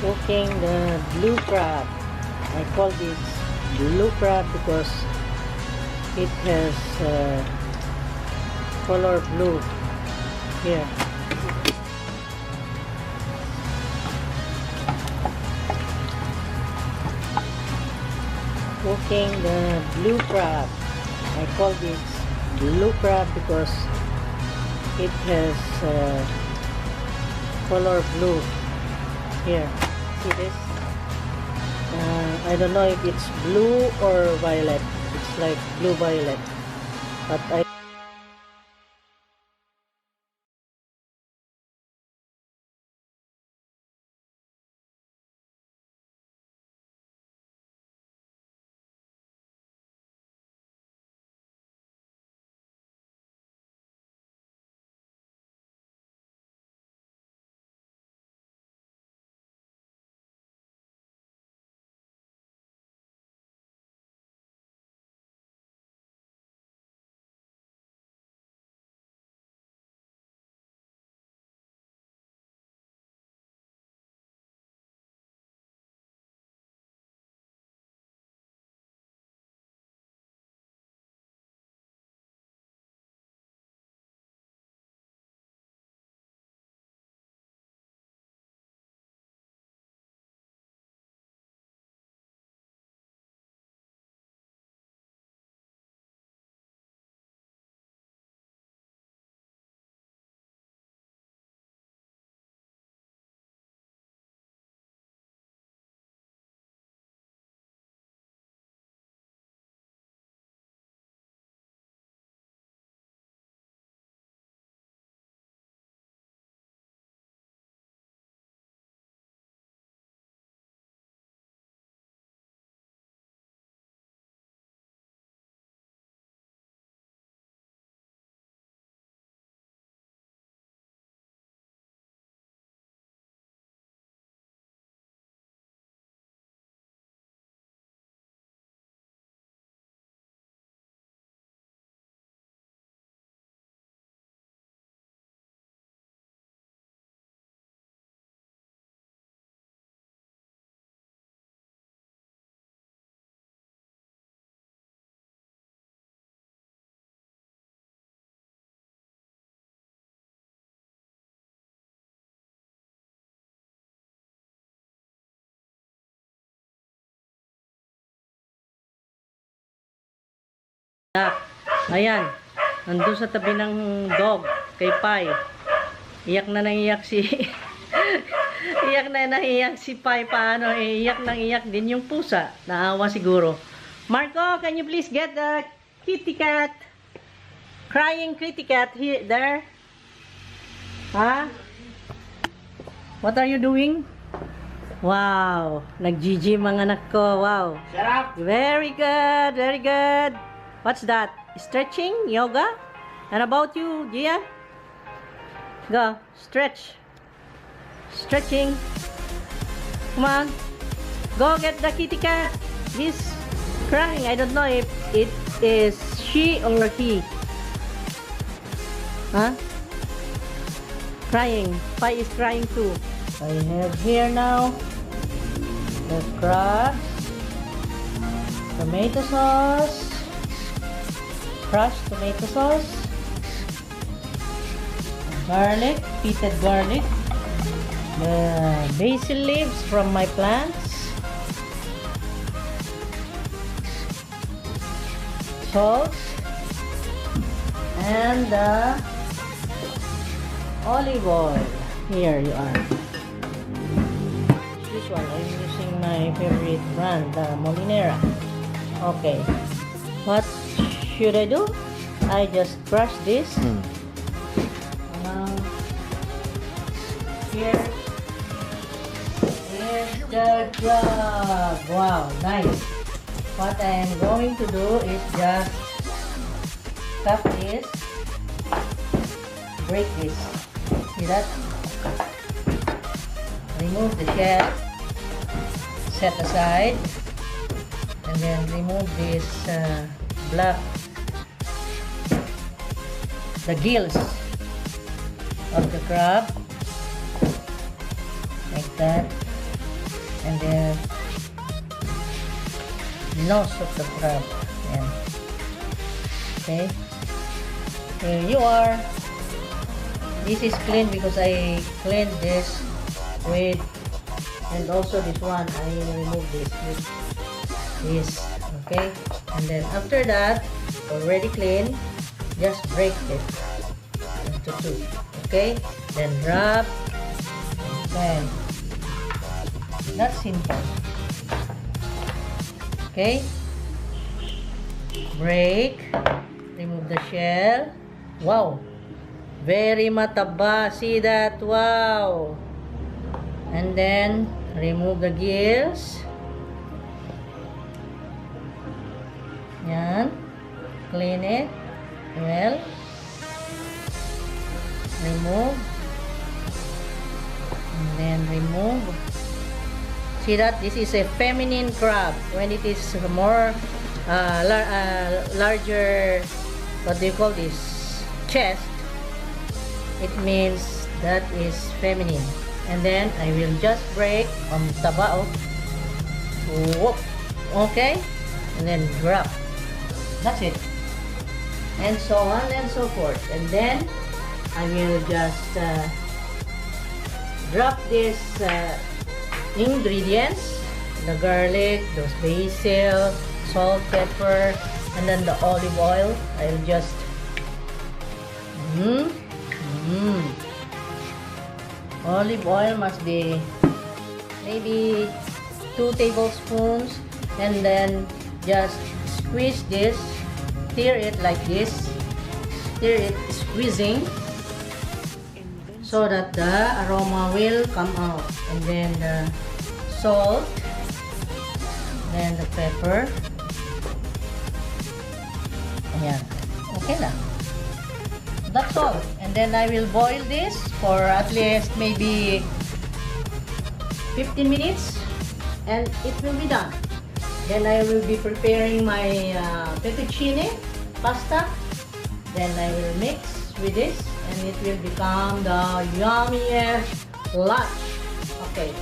Cooking the blue crab. I call this blue crab because it has color blue here. Cooking the blue crab. I call this blue crab because it has color blue here. See this? I don't know if it's blue or violet. It's like blue violet, but I ayan, nandun sa tabi ng dog kay Pai. Iyak na naiyak si iyak na naiyak si Pai. Paano? Iyak na iyak din yung pusa. Naawa siguro. Marco, can you please get the kitty cat? Crying kitty cat here, there. Huh? What are you doing? Wow, nag-GG mga anak ko. Wow. Shut up! Very good, very good. What's that? Stretching? Yoga? And about you, Gia? Go, stretch. Stretching. Come on. Go get the kitty cat. He's crying. I don't know if it is she or he. Huh? Crying. Pai is crying too. I have here now the crabs, tomato sauce, crushed tomato sauce, garlic, pitted garlic, the basil leaves from my plants, salt, and the olive oil. Here you are. This one, I'm using my favorite brand, the Molinera. Okay. What should I do? I just crush this. Here's the jug. Wow, nice. What I am going to do is just cut this, break this. See that? Remove the shell, set aside, and then remove this black, the gills of the crab, like that. and then nose of the crab. Ayan. Okay. Here you are. This is clean because I cleaned this with, and also this one I remove this with this. Okay, and then after that, already clean, just break it into two. Okay, then wrap. Then that's simple. Okay, break, remove the shell. Wow, very mataba. See that? Wow. And then remove the gills. Yan. Clean it well. Remove. And then remove. See that? This is a feminine crab. When it is more larger, what do you call this? Chest. It means that is feminine. And then I will just break on tabao. Whoop. Okay. And then drop. That's it. And so on and so forth. And then I will just drop this ingredients, the garlic, those basil, salt, pepper, and then the olive oil. I'll just olive oil must be maybe 2 tablespoons, and then just squeeze this, stir it like this, stir it squeezing so that the aroma will come out. And then the salt, then the pepper. Ayan. Okay na. That's all. And then I will boil this for at least maybe 15 minutes and it will be done. Then I will be preparing my fettuccine pasta. Then I will mix with this and it will become the yummiest lunch. Okay.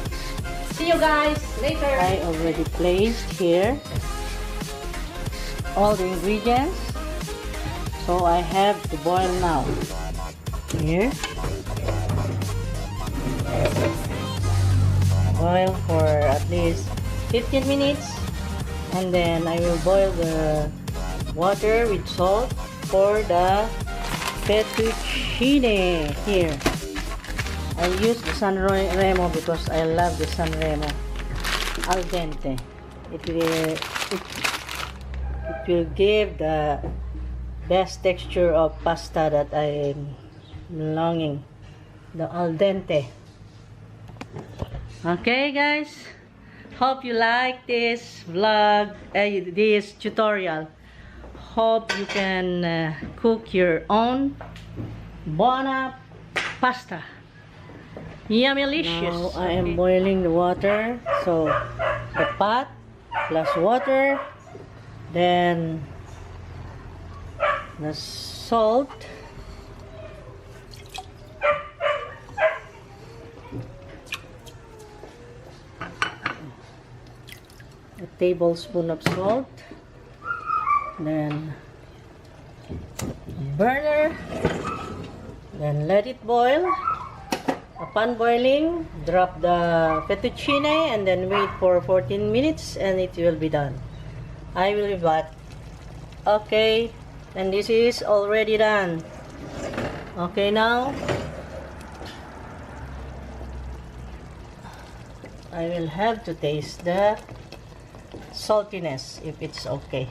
See you guys later. I already placed here all the ingredients. So I have to boil now. Here. Boil for at least 15 minutes. And then I will boil the water with salt for the fettuccine. Here. I use the San Remo because I love the San Remo. Al dente. It will give the best texture of pasta that I am longing. The al dente. Okay guys, hope you like this vlog, this tutorial. Hope you can cook your own buona pasta. Yummylicious. Now I am boiling the water, so the pot plus water, then the salt, a tablespoon of salt, then burner, then let it boil. Upon boiling, drop the fettuccine and then wait for 14 minutes and it will be done. I will be back. Okay, and this is already done. Okay, now I will have to taste the saltiness if it's okay.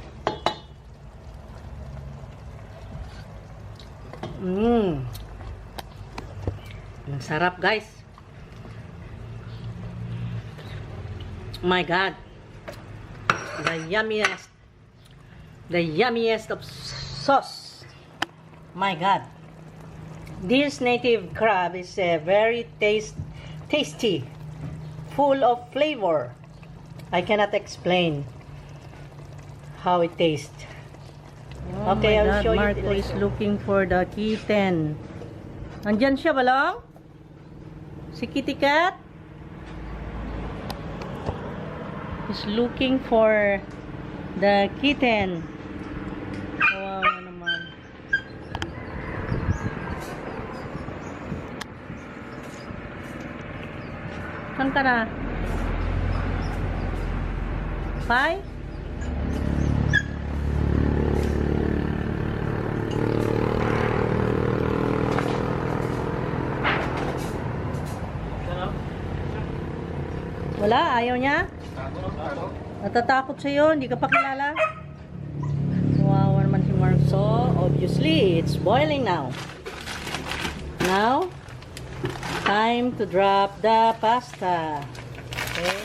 Ang sarap guys. My God, the yummiest of sauce. My God, this native crab is very tasty, full of flavor. I cannot explain how it tastes. Okay, I'll show you. Marco is looking for the kitten. Nandyan siya, Balong? Si Kitty Cat? He's looking for the kitten. Kawawa naman. Saan ka na? Pai? Wala, ayaw niya? Natatakot sa'yo, hindi ka pa kilala? Wow, naman si Mark. So, obviously, it's boiling now. Now, time to drop the pasta. Okay.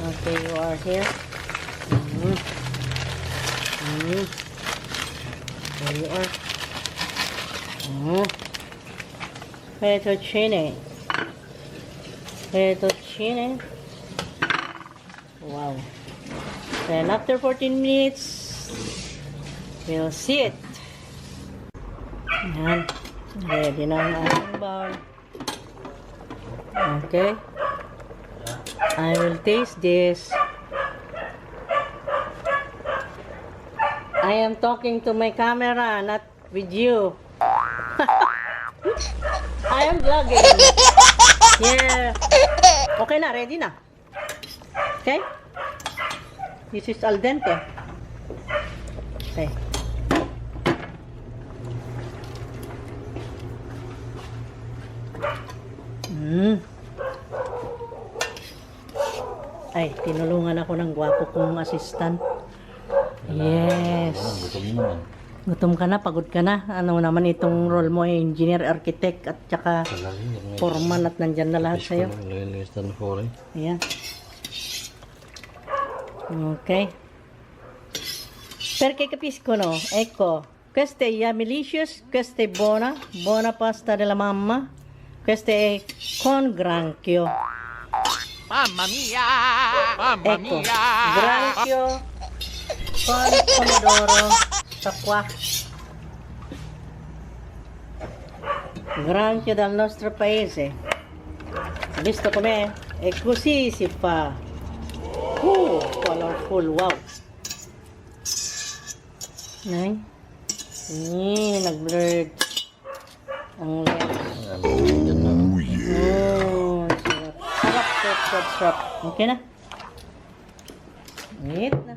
Okay, you are here. There you are. Fettuccine. Fettuccine. Wow. Then after 14 minutes, we'll see it. Ayan. Ready na ang ating bowl. Okay. I will taste this. I am talking to my camera, not with you. I am vlogging. Yeah. Okay na, ready na. Okay? This is al dente. Okay. Ay, tinulungan ako ng gwapo kong assistant. Yes. Gutom ka na, pagod ka na. Ano naman itong role mo, engineer, architect, at saka foreman, at nandyan na lahat sa'yo. Ayan. Okay. Perché capisco, no? Ecco, questa è delicious, questa è buona, buona pasta della mamma. Questa è con granchio. Mamma mia! Mamma Ecco, mia! granchio con pomodoro. Qua granchio dal nostro paese, visto com'è? E così si fa. Colorful, wow. Nag-blurred ang lens. Sarap. Okay na. Wait na.